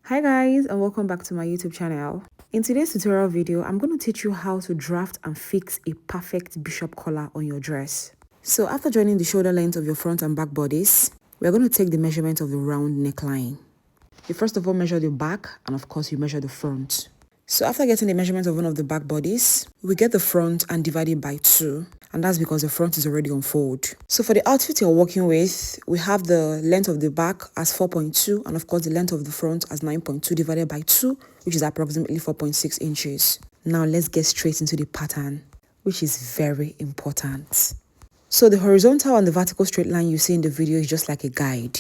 Hi guys, and welcome back to my YouTube channel. In today's tutorial video, I'm going to teach you how to draft and fix a perfect bishop collar on your dress. So after joining the shoulder length of your front and back bodies, we're going to take the measurement of the round neckline. You first of all measure the back, and of course you measure the front. So after getting the measurement of one of the back bodies, we get the front and divide it by 2. And that's because the front is already on fold. So for the outfit you're working with, we have the length of the back as 4.2 and of course the length of the front as 9.2 divided by 2, which is approximately 4.6 inches. Now let's get straight into the pattern, which is very important. So the horizontal and the vertical straight line you see in the video is just like a guide.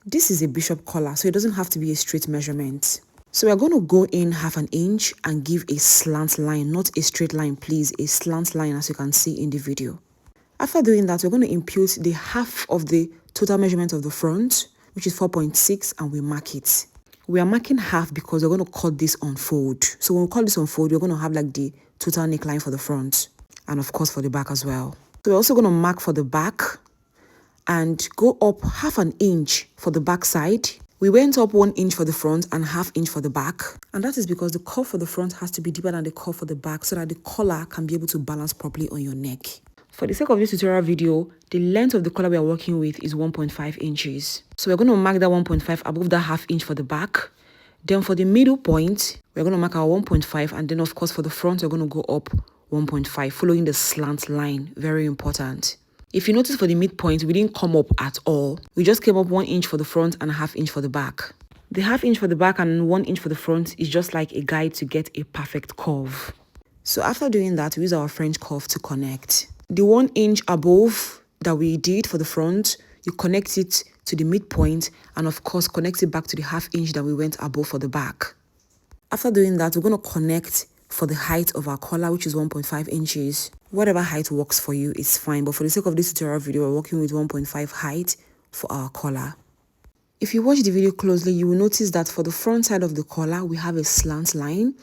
This is a bishop collar, so it doesn't have to be a straight measurement. So we're going to go in 1/2 inch and give a slant line, not a straight line, please, a slant line as you can see in the video. After doing that, we're going to impute the half of the total measurement of the front, which is 4.6, and we mark it. We are marking half because we're going to cut this on fold. So when we cut this on fold, we're going to have like the total neckline for the front and of course for the back as well. So we're also going to mark for the back and go up 1/2 inch for the back side. We went up 1 inch for the front and 1/2 inch for the back. And that is because the curve for the front has to be deeper than the curve for the back so that the collar can be able to balance properly on your neck. For the sake of this tutorial video, the length of the collar we are working with is 1.5 inches. So we're going to mark that 1.5 above that 1/2 inch for the back. Then for the middle point, we're going to mark our 1.5, and then of course for the front, we're going to go up 1.5, following the slant line. Very important. If you notice for the midpoint, we didn't come up at all. We just came up 1 inch for the front and 1/2 inch for the back. The 1/2 inch for the back and 1 inch for the front is just like a guide to get a perfect curve. So after doing that, we use our French curve to connect. The 1 inch above that we did for the front, you connect it to the midpoint and of course connect it back to the 1/2 inch that we went above for the back. After doing that, we're going to connect for the height of our collar, which is 1.5 inches. Whatever height works for you is fine, but for the sake of this tutorial video, we're working with 1.5 height for our collar. If you watch the video closely, you will notice that for the front side of the collar, we have a slant line,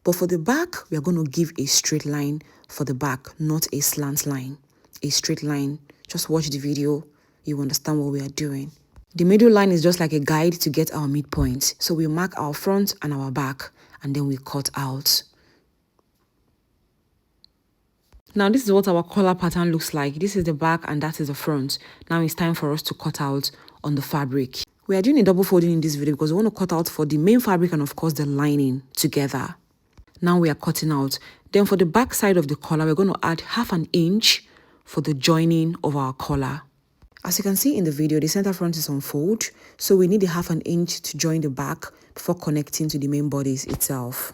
but for the back, we are going to give a straight line for the back, not a slant line, a straight line. Just watch the video, you understand what we are doing. The middle line is just like a guide to get our midpoint. So we mark our front and our back, and then we cut out. Now this is what our collar pattern looks like. This is the back and that is the front. Now it's time for us to cut out on the fabric. We are doing a double folding in this video because we want to cut out for the main fabric and of course the lining together. Now we are cutting out. Then for the back side of the collar, we're going to add 1/2 inch for the joining of our collar. As you can see in the video, the center front is on fold, so we need a 1/2 inch to join the back before connecting to the main bodice itself.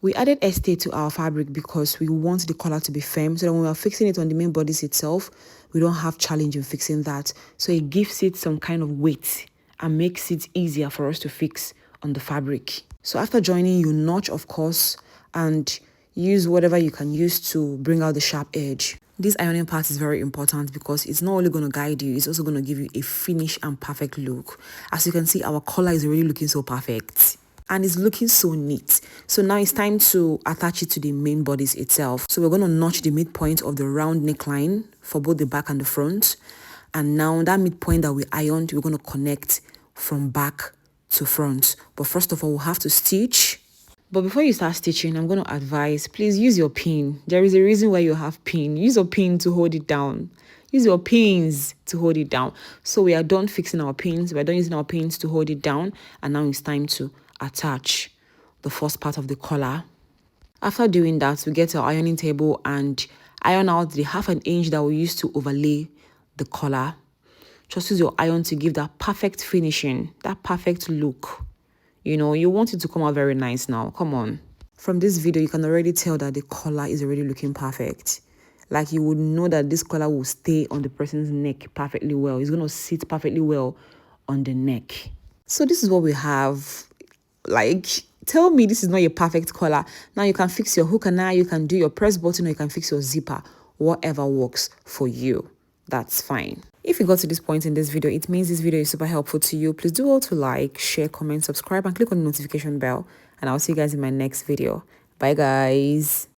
We added estée to our fabric because we want the collar to be firm, so that when we are fixing it on the main bodice itself, we don't have challenge in fixing that. So it gives it some kind of weight and makes it easier for us to fix on the fabric. So after joining, you notch, of course, and use whatever you can use to bring out the sharp edge. This ironing part is very important because it's not only going to guide you, it's also going to give you a finish and perfect look. As you can see, our collar is already looking so perfect and it's looking so neat. So now it's time to attach it to the main bodice itself. So we're going to notch the midpoint of the round neckline for both the back and the front. And now that midpoint that we ironed, we're going to connect from back to front. But first of all, we'll have to stitch. But before you start stitching, I'm going to advise, please use your pin. There is a reason why you have pin. Use your pin to hold it down. Use your pins to hold it down. So we are done fixing our pins. We're done using our pins to hold it down. And now it's time to attach the first part of the collar. After doing that, we get our ironing table and iron out the 1/2 inch that we used to overlay the collar. Just use your iron to give that perfect finishing, that perfect look. You know, you want it to come out very nice now. Come on. From this video, you can already tell that the collar is already looking perfect. Like you would know that this collar will stay on the person's neck perfectly well. It's going to sit perfectly well on the neck. So this is what we have. Like, tell me this is not a perfect collar. Now you can fix your hook and eye, you can do your press button, or you can fix your zipper. Whatever works for you, that's fine. If you got to this point in this video, it means this video is super helpful to you. Please do all to like, share, comment, subscribe, and click on the notification bell. And I'll see you guys in my next video. Bye, guys.